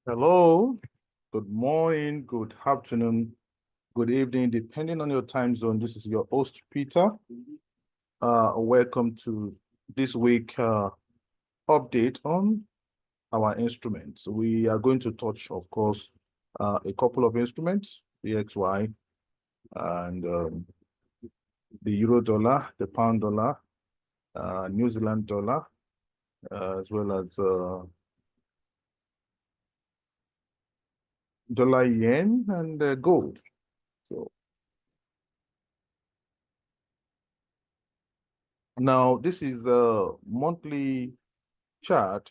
Hello, good morning, good afternoon, good evening, depending on your time zone. This is your host, Peter. Welcome to this week update on our instruments. We are going to touch, of course, a couple of instruments, the XY and the euro dollar, the pound dollar, New Zealand dollar, as well as dollar yen and gold. So now this is a monthly chart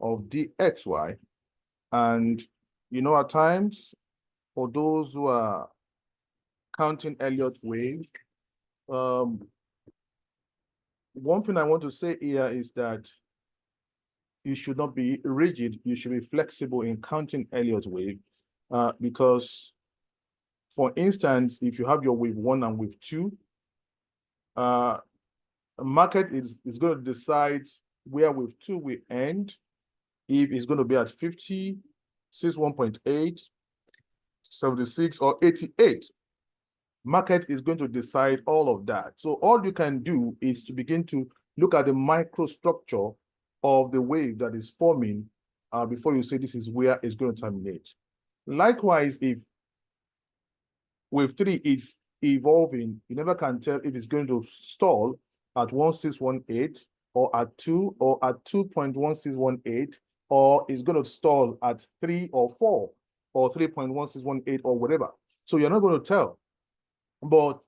of DXY, and at times, for those who are counting Elliott wave, one thing I want to say here is that you should not be rigid. You should be flexible in counting Elliott wave, because, for instance, if you have your wave 1 and wave 2, market is going to decide where wave 2 will end, if it's going to be at 50, 61.8, 76, or 88. Market is going to decide all of that. So all you can do is to begin to look at the microstructure of the wave that is forming before you say this is where it's going to terminate. Likewise, if wave 3 is evolving, you never can tell if it's going to stall at 1618 or at 2 or at 2.1618, or it's going to stall at 3 or 4 or 3.1618 or whatever. So you're not going to tell. But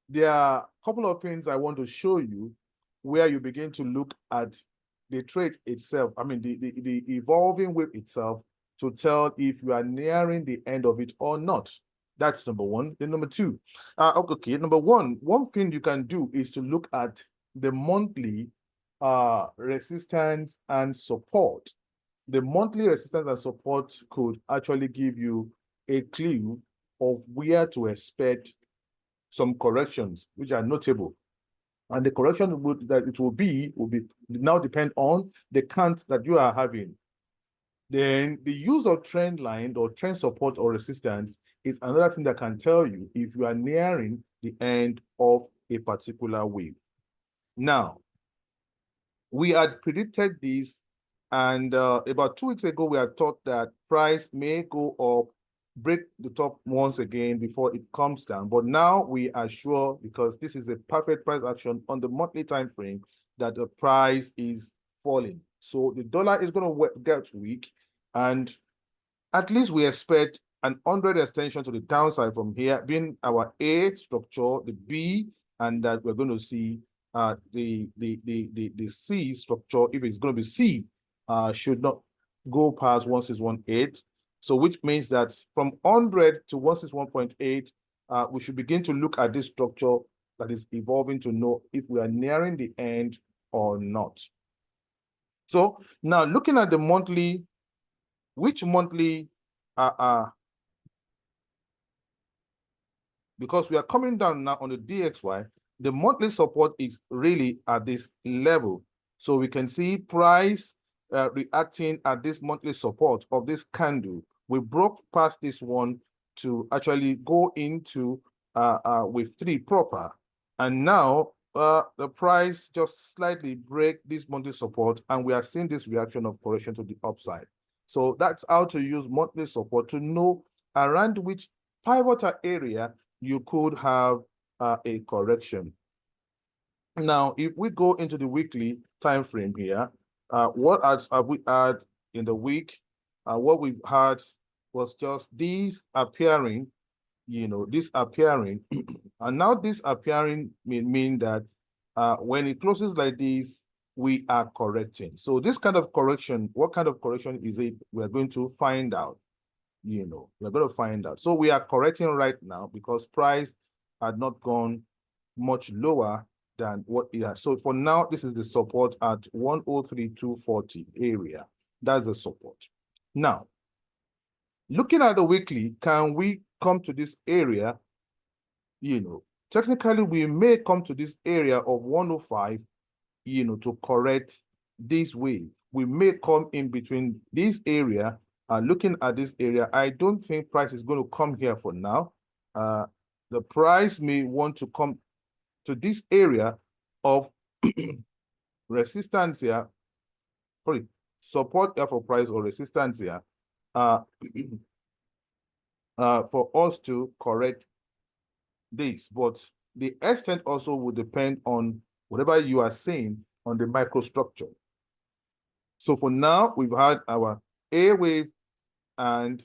there are a couple of things I want to show you where you begin to look at the trade itself, the evolving wave itself, to tell if you are nearing the end of it or not. That's number one. Then number two, number one thing you can do is to look at the monthly resistance and support. The monthly resistance and support could actually give you a clue of where to expect some corrections, which are notable. And the correction that it will be now depend on the count that you are having. Then the use of trend line or trend support or resistance is another thing that can tell you if you are nearing the end of a particular wave. Now, we had predicted this, and about 2 weeks ago, we had thought that price may go up, break the top once again before it comes down. But now we are sure, because this is a perfect price action on the monthly time frame, that the price is falling. So the dollar is going to get weak, and at least we expect an 100 extension to the downside from here, being our A structure, the B, and that we're going to see the C structure. If it's going to be C, should not go past 1618. So which means that from 100 to 161.8, we should begin to look at this structure that is evolving to know if we are nearing the end or not. So now looking at the monthly, which monthly, because we are coming down now on the DXY, the monthly support is really at this level. So we can see price reacting at this monthly support of this candle. We broke past this one to actually go into wave 3 proper. And now the price just slightly break this monthly support, and we are seeing this reaction of correction to the upside. So that's how to use monthly support to know around which pivotal area you could have a correction. Now, if we go into the weekly time frame here, what have we had in the week? What we've had was just these appearing, this appearing, and now this appearing mean that when it closes like this, we are correcting. So this kind of correction, what kind of correction is it? We're going to find out. We're going to find out. So we are correcting right now because price had not gone much lower than what it has. So for now, this is the support at 103,240 area. That's the support. Now, looking at the weekly, can we come to this area? Technically, we may come to this area of 105, to correct this wave. We may come in between this area looking at this area, I don't think price is going to come here for now. The price may want to come to this area of resistance here, sorry, support here for price or resistance here, for us to correct this. But the extent also will depend on whatever you are saying on the microstructure. So for now, we've had our A wave and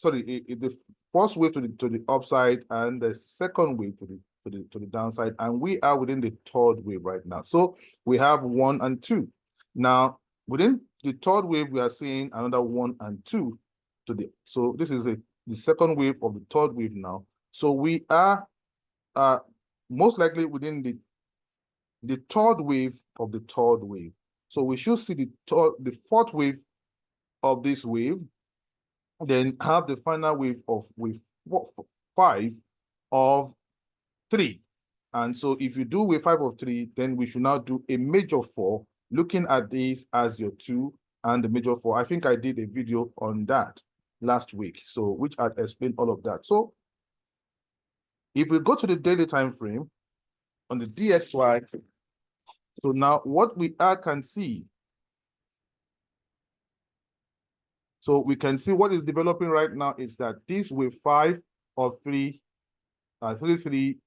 the first wave to the upside and the second wave to the downside, and we are within the third wave right now. So we have 1 and 2. Now within the third wave, we are seeing another 1 and 2 to the. So this is the second wave of the third wave now. So we are most likely within the third wave of the third wave. So we should see the fourth wave of this wave, then have the final wave of wave 5 of 3. And so if you do wave 5 of 3, then we should now do a major 4, looking at this as your 2 and the major 4. I think I did a video on that last week, so which had explained all of that. So if we go to the daily time frame on the DXY, so now what we can see, so we can see what is developing right now is that this wave 5 of 3, 3,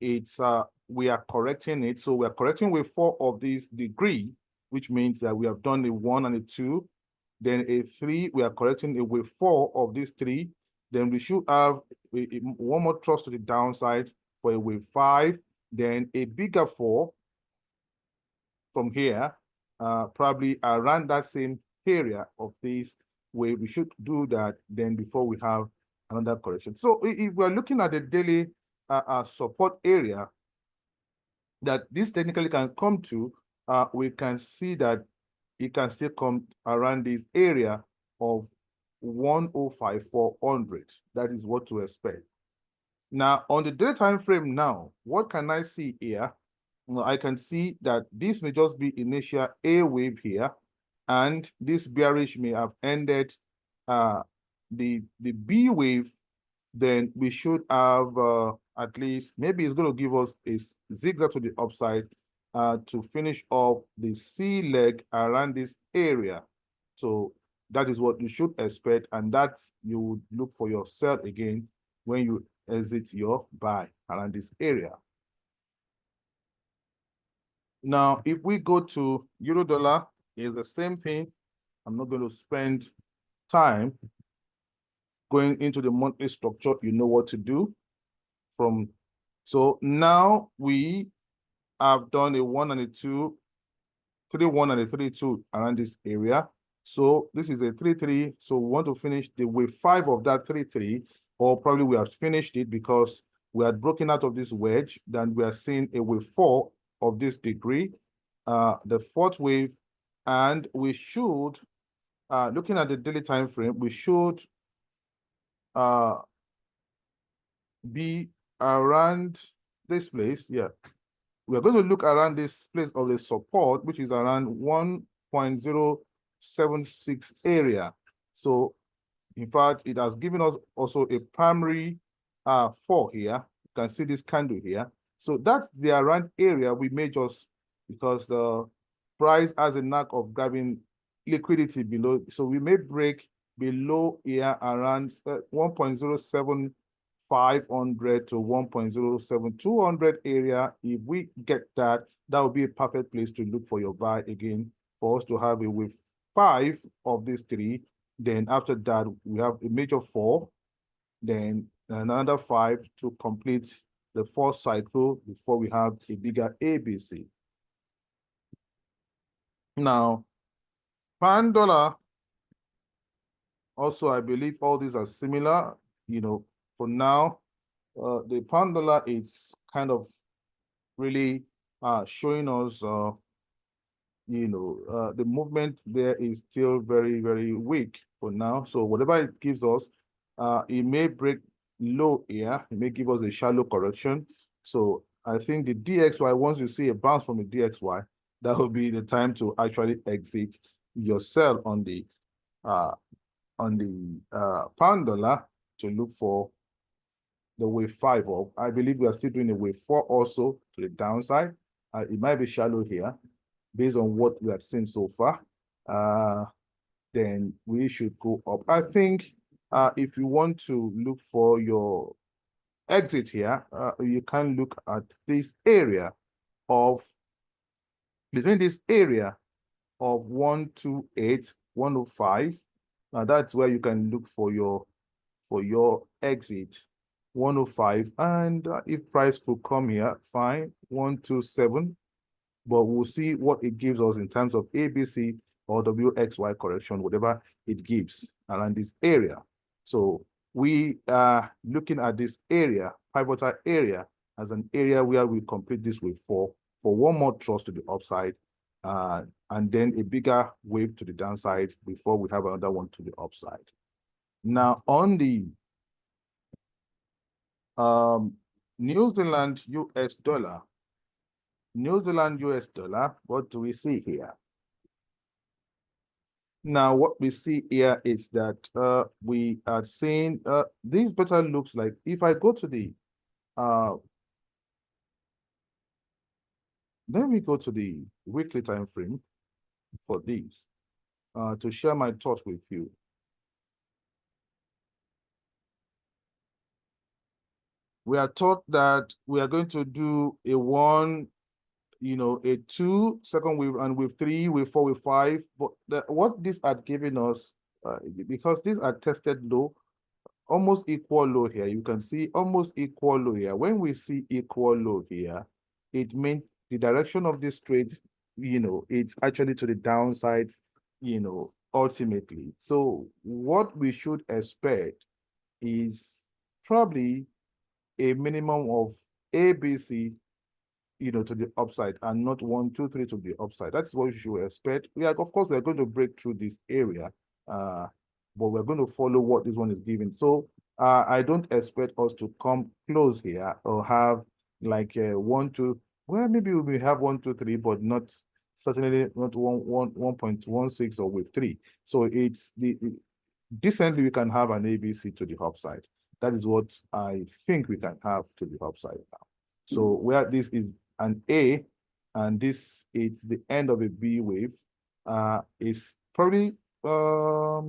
it's we are correcting it. So we are correcting wave 4 of this degree, which means that we have done a 1 and a 2, then a 3, we are correcting a wave 4 of this 3, then we should have one more thrust to the downside for a wave 5, then a bigger 4 from here, probably around that same area of this wave. We should do that then before we have another correction. So if we're looking at the daily support area that this technically can come to, we can see that it can still come around this area of 105,400. That is what to expect. Now, on the daily time frame now, what can I see here? Well, I can see that this may just be initial A wave here, and this bearish may have ended the B wave. Then we should have at least, maybe it's going to give us a zigzag to the upside to finish off the C leg around this area. So that is what you should expect, and that's you would look for your sell again when you exit your buy around this area. Now, if we go to euro dollar, it's the same thing. I'm not going to spend time going into the monthly structure. You know what to do from. So now we have done a 1 and a 2, 3, 1 and a 3, 2 around this area. So this is a 3, 3. So we want to finish the wave 5 of that 3, 3, or probably we have finished it because we had broken out of this wedge. Then we are seeing a wave 4 of this degree, the fourth wave, and we should, looking at the daily time frame, we should be around this place. Yeah, we are going to look around this place of the support, which is around 1.076 area. So in fact, it has given us also a primary 4 here. You can see this candle here. So that's the around area we may just, because the price has a knack of grabbing liquidity below. So we may break below here around 1.07500 to 1.07200 area. If we get that, that would be a perfect place to look for your buy again, for us to have a wave 5 of this 3. Then after that, we have a major 4, then another 5 to complete the 4th cycle before we have a bigger ABC. Now, pound dollar, also, I believe all these are similar. You know, for now, the pound dollar is kind of really showing us, the movement there is still very, very weak for now. So whatever it gives us, it may break low here. It may give us a shallow correction. So I think the DXY, once you see a bounce from the DXY, that will be the time to actually exit your sell on the pound dollar to look for the wave 5 up. I believe we are still doing a wave 4 also to the downside. It might be shallow here based on what we have seen so far. Then we should go up. I think if you want to look for your exit here, you can look at this area of between this area of 128, 105. Now that's where you can look for your exit. 105, and if price could come here, fine. 127, but we'll see what it gives us in terms of ABC or WXY correction, whatever it gives around this area. So we are looking at this area, pivotal area, as an area where we complete this wave for one more thrust to the upside, and then a bigger wave to the downside before we have another one to the upside. Now on the New Zealand US dollar. New Zealand US dollar, what do we see here? Now, what we see here is that we are seeing this better looks like if I go to the let me go to the weekly time frame for this to share my thoughts with you. We are taught that we are going to do a 1, a 2 second wave, and wave 3, wave 4, wave 5. But what this had given us, because these are tested low, almost equal low here. You can see almost equal low here. When we see equal low here, it means the direction of this trade, it's actually to the downside, ultimately. So what we should expect is probably a minimum of ABC, to the upside, and not 1, 2, 3 to the upside. That's what you should expect. Of course, we're going to break through this area, but we're going to follow what this one is giving. So I don't expect us to come close here or have like 1, 2. Well, maybe we may have 1, 2, 3, but not certainly not 1.16 or wave 3. So it's decently we can have an ABC to the upside. That is what I think we can have to the upside now. So where this is an A, and this it's the end of a B wave, is probably well,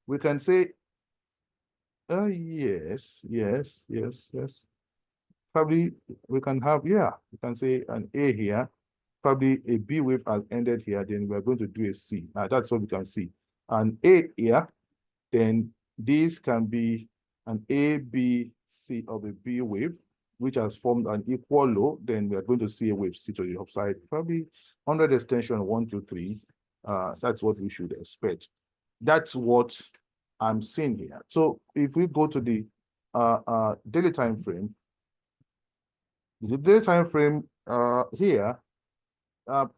we can say yes. Probably we can have, we can say an A here. Probably a B wave has ended here, then we're going to do a C. That's what we can see. An A here, then this can be an A, B, C of a B wave, which has formed an equal low. Then we are going to see a wave C to the upside, probably 100 extension 1, 2, 3. That's what we should expect. That's what I'm seeing here. So if we go to the daily time frame, the daily time frame here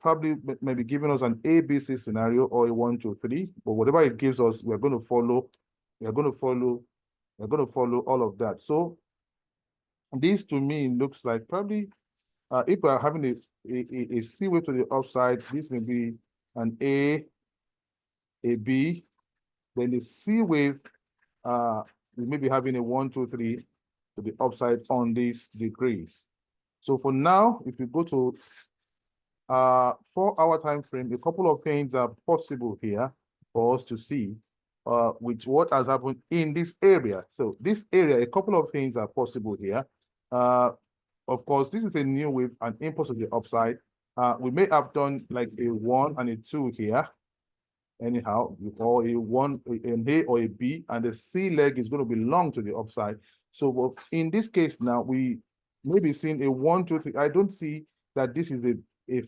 probably maybe giving us an ABC scenario or a 1, 2, 3, but whatever it gives us, we're going to follow. We're going to follow all of that. So this to me looks like probably if we're having a C wave to the upside, this may be an A B, then the C wave, we may be having a 1, 2, 3 to the upside on this degrees. So for now, if you go to 4-hour time frame, a couple of things are possible here for us to see with what has happened in this area. So this area, a couple of things are possible here. Of course, this is a new wave, an impulse to the upside. We may have done like a 1 and a 2 here. Anyhow, or a 1, an A or a B, and the C leg is going to be long to the upside. So in this case now, we may be seeing a 1, 2, 3. I don't see that this is a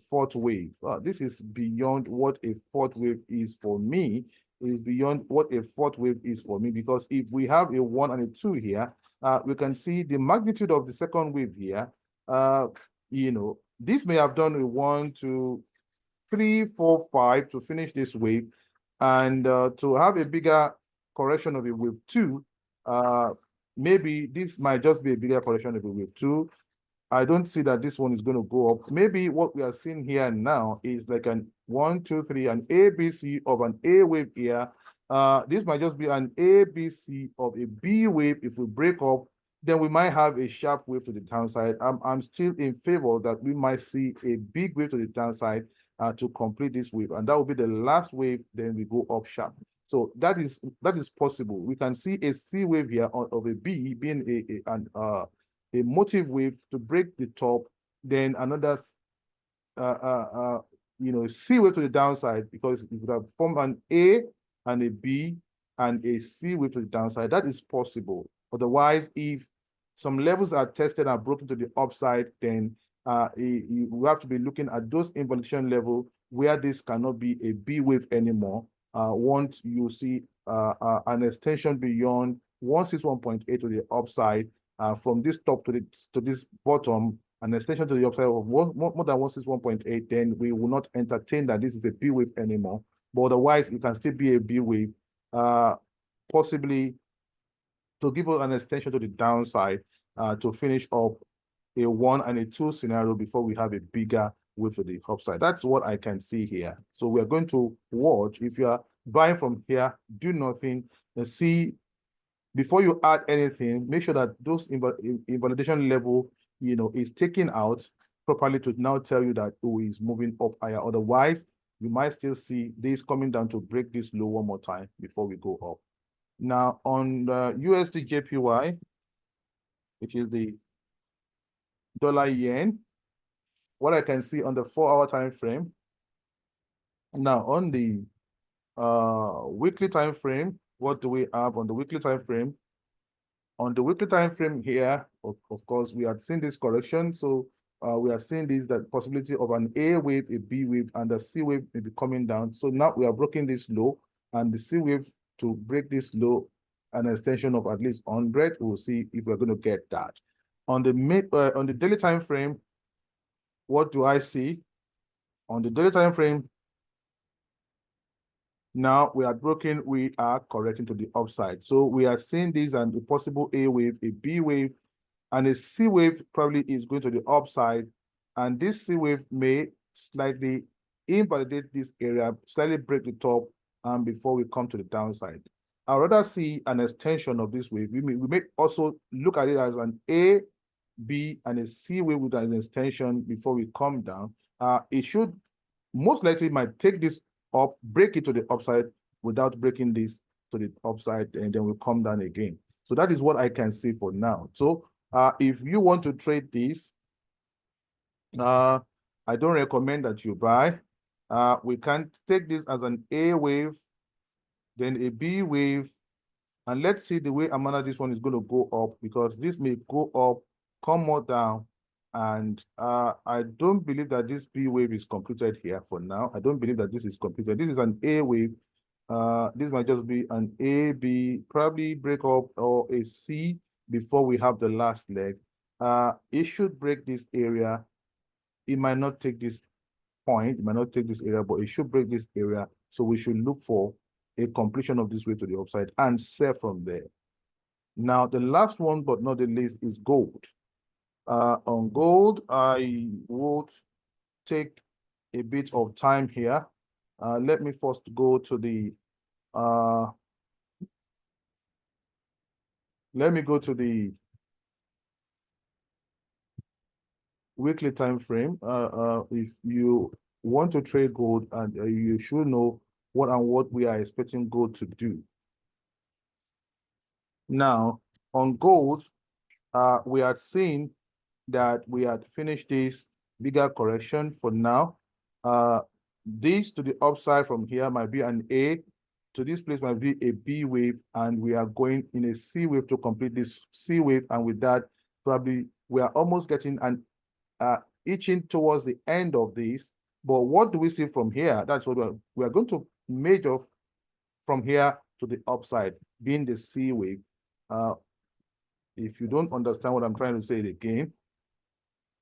fourth wave. This is beyond what a fourth wave is for me. It is beyond what a fourth wave is for me, because if we have a 1 and a 2 here, we can see the magnitude of the second wave here. This may have done a 1, 2, 3, 4, 5 to finish this wave, and to have a bigger correction of a wave 2, maybe this might just be a bigger correction of a wave 2. I don't see that this one is going to go up. Maybe what we are seeing here now is like an 1, 2, 3, an ABC of an A wave here. This might just be an ABC of a B wave. If we break up, then we might have a sharp wave to the downside. I'm still in favor that we might see a big wave to the downside to complete this wave, and that will be the last wave. Then we go up sharp. So that is possible. We can see a C wave here of a B being a motive wave to break the top, then another C wave to the downside, because it would have formed an A and a B and a C wave to the downside. That is possible. Otherwise, if some levels are tested and broken to the upside, then we have to be looking at those invalidation level where this cannot be a B wave anymore. Once you see an extension beyond 161.8 to the upside, from this top to this bottom, an extension to the upside of more than 161.8, then we will not entertain that this is a B wave anymore. But otherwise, it can still be a B wave, possibly to give us an extension to the downside to finish up a 1 and a 2 scenario before we have a bigger wave to the upside. That's what I can see here. So we're going to watch. If you are buying from here, do nothing and see. Before you add anything, make sure that those invalidation level, is taken out properly to now tell you that O is moving up higher. Otherwise, you might still see this coming down to break this low one more time before we go up. Now on the USD JPY, which is the dollar yen, what I can see on the 4-hour time frame. Now on the weekly time frame, what do we have on the weekly time frame? On the weekly time frame here, of course, we had seen this correction. So we are seeing that possibility of an A wave, a B wave, and the C wave may be coming down. So now we are breaking this low, and the C wave to break this low, an extension of at least 100. We'll see if we're going to get that. On the daily time frame, what do I see? On the daily time frame, now we are broken, we are correcting to the upside. So we are seeing this and a possible A wave, a B wave, and a C wave probably is going to the upside. And this C wave may slightly invalidate this area, slightly break the top, and before we come to the downside. I'd rather see an extension of this wave. We may also look at it as an A, B, and a C wave with an extension before we come down. It should most likely might take this up, break it to the upside without breaking this to the upside, and then we'll come down again. So that is what I can see for now. So if you want to trade this, I don't recommend that you buy. We can take this as an A wave, then a B wave, and let's see the way Amanda this one is going to go up, because this may go up, come more down, and I don't believe that this B wave is completed here for now. I don't believe that this is completed. This is an A wave. This might just be an A, B, probably break up, or a C before we have the last leg. It should break this area. It might not take this point, it might not take this area, but it should break this area. So we should look for a completion of this wave to the upside and sell from there. Now, the last one, but not the least, is gold. On gold, I would take a bit of time here. Let me first go to the weekly time frame. If you want to trade gold, and you should know what we are expecting gold to do. Now, on gold, we had seen that we had finished this bigger correction for now. This to the upside from here might be an A, to this place might be a B wave, and we are going in a C wave to complete this C wave, and with that, probably we are almost getting an itching towards the end of this. But what do we see from here? That's what we are going to measure from here to the upside, being the C wave. If you don't understand what I'm trying to say it again,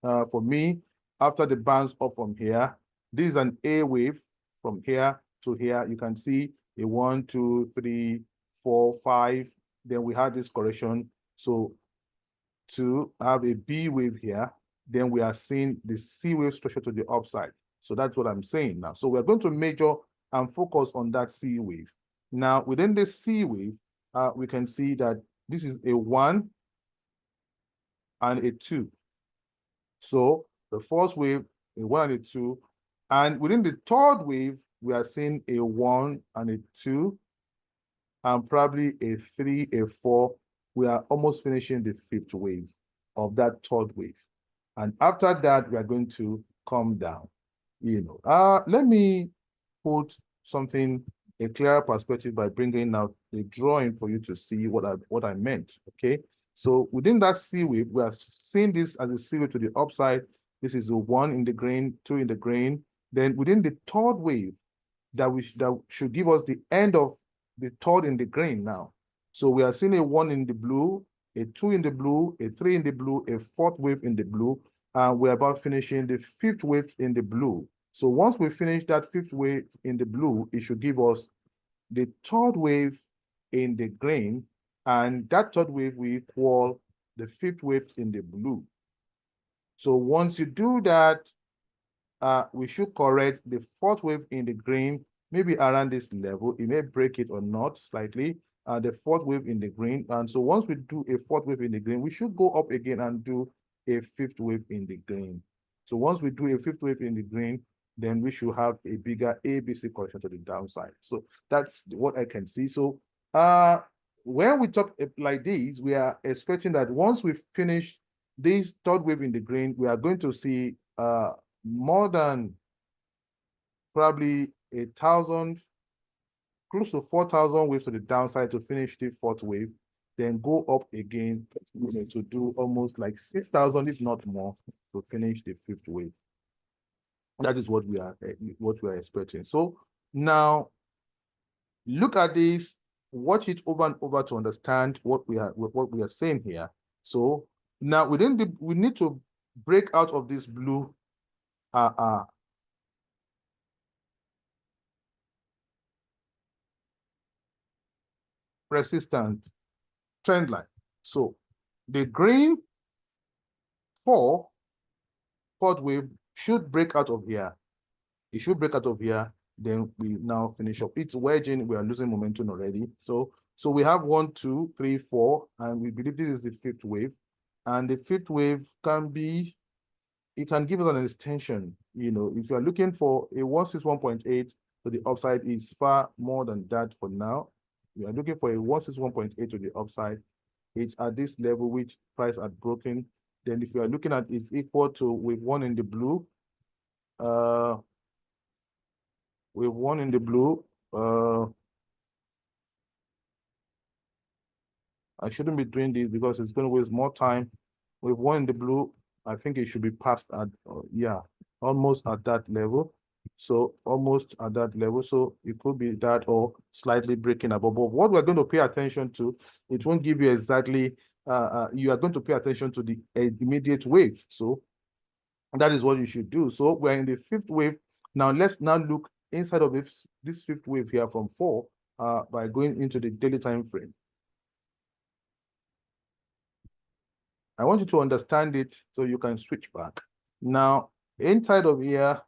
for me, after the bounce up from here, this is an A wave from here to here. You can see a 1, 2, 3, 4, 5. Then we had this correction. So to have a B wave here, then we are seeing the C wave structure to the upside. So that's what I'm saying now. So we're going to measure and focus on that C wave. Now, within this C wave, we can see that this is a 1 and a 2. So the first wave, a 1 and a 2. And within the third wave, we are seeing a 1 and a 2, and probably a 3, a 4. We are almost finishing the 5th wave of that third wave. And after that, we are going to come down. Let me put something, a clearer perspective by bringing out a drawing for you to see what I meant, okay? So within that C wave, we are seeing this as a C wave to the upside. This is a 1 in the green, 2 in the green. Then within the third wave, that should give us the end of the third in the green now. So we are seeing a 1 in the blue, a 2 in the blue, a 3 in the blue, a 4th wave in the blue, and we're about finishing the 5th wave in the blue. So once we finish that 5th wave in the blue, it should give us the third wave in the green, and that third wave we call the 5th wave in the blue. So once you do that, we should correct the 4th wave in the green, maybe around this level. It may break it or not slightly. The 4th wave in the green. And so once we do a 4th wave in the green, we should go up again and do a 5th wave in the green. So once we do a 5th wave in the green, then we should have a bigger ABC correction to the downside. So that's what I can see. So when we talk like this, we are expecting that once we finish this 3rd wave in the green, we are going to see more than probably 1,000, close to 4,000 waves to the downside to finish the 4th wave, then go up again to do almost like 6,000, if not more, to finish the 5th wave. That is what we are expecting. So now look at this, watch it over and over to understand what we are saying here. So now we need to break out of this blue persistent trend line. So the green 4th wave should break out of here. It should break out of here. Then we now finish up. It's wedging. We are losing momentum already. So we have 1, 2, 3, 4, and we believe this is the 5th wave. And the 5th wave it can give us an extension. If you are looking for a 161.8 to the upside, is far more than that for now. We are looking for a 161.8 to the upside. It's at this level which price had broken. Then if you are looking at it's equal to wave 1 in the blue. Wave 1 in the blue. I shouldn't be doing this because it's going to waste more time. Wave 1 in the blue, I think it should be passed at, almost at that level. So almost at that level. So it could be that or slightly breaking above. But what we're going to pay attention to, it won't give you exactly, you are going to pay attention to the immediate wave. So that is what you should do. So we're in the 5th wave. Now let's now look inside of this 5th wave here from 4 by going into the daily time frame. I want you to understand it so you can switch back. Now, inside of here,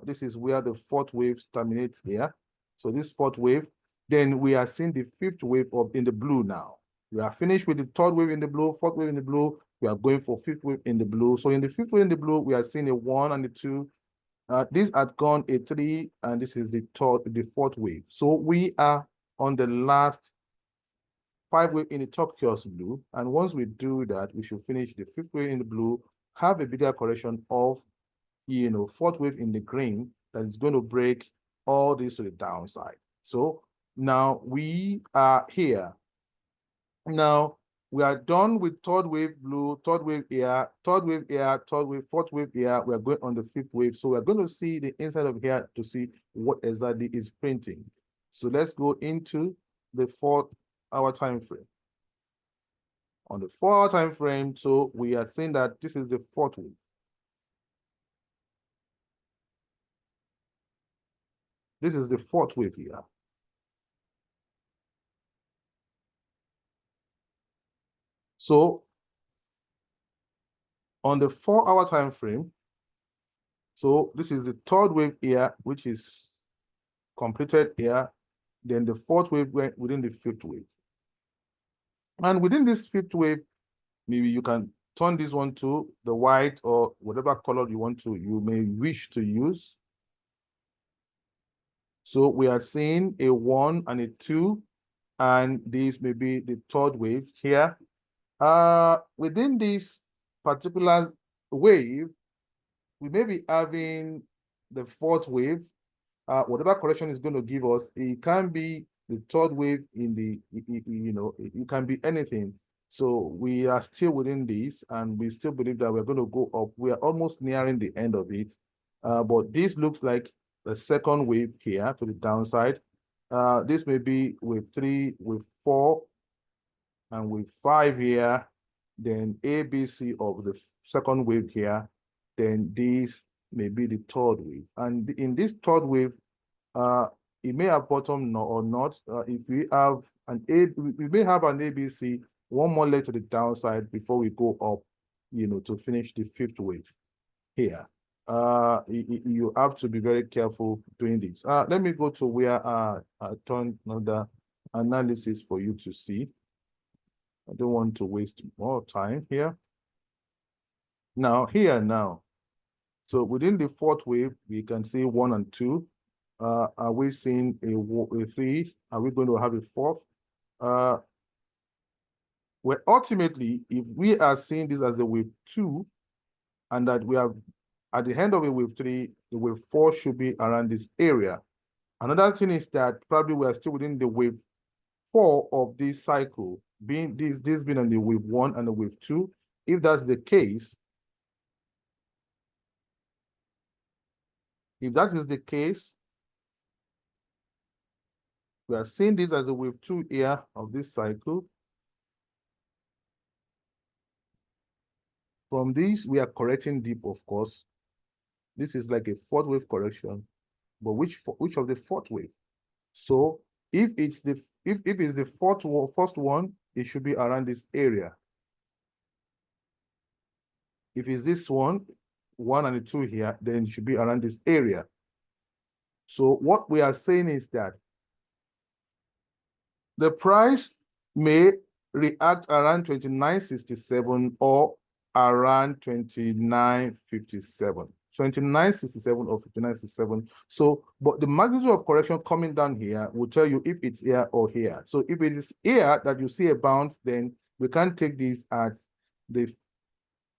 this is where the 4th wave terminates here. So this 4th wave, then we are seeing the 5th wave in the blue now. We are finished with the 3rd wave in the blue, 4th wave in the blue. We are going for 5th wave in the blue. So in the 5th wave in the blue, we are seeing a 1 and a 2. This had gone a 3, and this is the 4th wave. So we are on the last 5 wave in the turquoise blue, and once we do that, we should finish the 5th wave in the blue, have a bigger correction of 4th wave in the green that is going to break all this to the downside. So now we are here. Now we are done with 3rd wave blue, 3rd wave here, 3rd wave here, 3rd wave, 4th wave here. We are going on the 5th wave. So we're going to see the inside of here to see what exactly is printing. So let's go into the 4-hour time frame. On the 4-hour time frame, so we are saying that this is the 4th wave. This is the 4th wave here. So On the 4-hour time frame, so this is the third wave here, which is completed here. Then the fourth wave went within the fifth wave. And within this fifth wave, maybe you can turn this one to the white or whatever color you want to, you may wish to use. So we are seeing a 1 and a 2, and this may be the third wave here. Within this particular wave, we may be having the fourth wave. Whatever correction is going to give us, it can be the third wave in the, it can be anything. So we are still within this, and we still believe that we're going to go up. We are almost nearing the end of it. But this looks like the second wave here to the downside. This may be wave 3, wave 4, and wave 5 here. Then ABC of the second wave here. Then this may be the third wave. And in this third wave, it may have bottom or not. If we have we may have an ABC, one more leg to the downside before we go up, to finish the fifth wave here. You have to be very careful doing this. Let me go to where I turned another analysis for you to see. I don't want to waste more time here. Now, so within the fourth wave, we can see 1 and 2. Are we seeing a 3? Are we going to have a 4th? Well, ultimately, if we are seeing this as a wave 2, and that we have at the end of a wave 3, the wave 4 should be around this area. Another thing is that probably we are still within the wave 4 of this cycle, being this being on the wave 1 and the wave 2. If that's the case, if that is the case, we are seeing this as a wave 2 here of this cycle. From this, we are correcting deep, of course. This is like a fourth wave correction, but which of the fourth wave? So if it's the first one, it should be around this area. If it's this one and 2 here, then it should be around this area. So what we are saying is that the price may react around 29.67 or around 29.57. 29.67 or 59.67. So, but the magnitude of correction coming down here will tell you if it's here or here. So if it is here that you see a bounce, then we can take this as the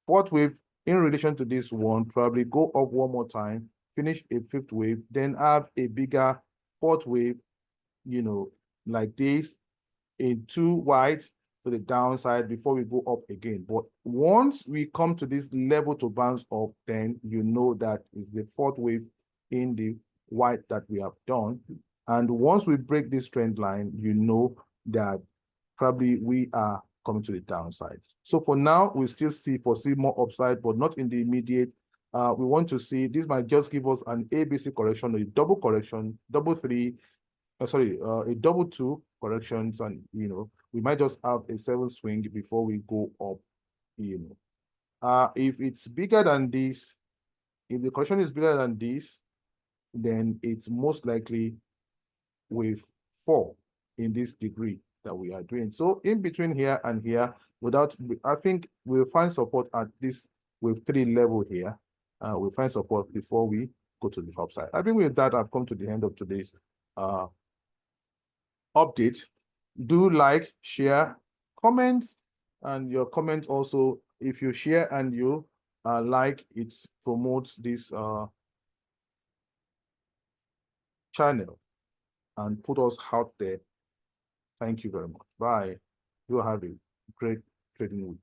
fourth wave in relation to this one, probably go up one more time, finish a fifth wave, then have a bigger fourth wave, like this, in 2 wide to the downside before we go up again. But once we come to this level to bounce up, then you know that is the fourth wave in the white that we have done. And once we break this trend line, you know that probably we are coming to the downside. So for now, we still foresee more upside, but not in the immediate. We want to see, this might just give us an ABC correction, a double correction, double 3, a double 2 corrections, and we might just have a 7 swing before we go up. If it's bigger than this, if the correction is bigger than this, then it's most likely wave 4 in this degree that we are doing. So in between here and here, I think we'll find support at this wave 3 level here. We'll find support before we go to the upside. I think with that, I've come to the end of today's update. Do like, share, comment, and your comment also, if you share and you like, it promotes this channel and put us out there. Thank you very much. Bye. You have a great trading week.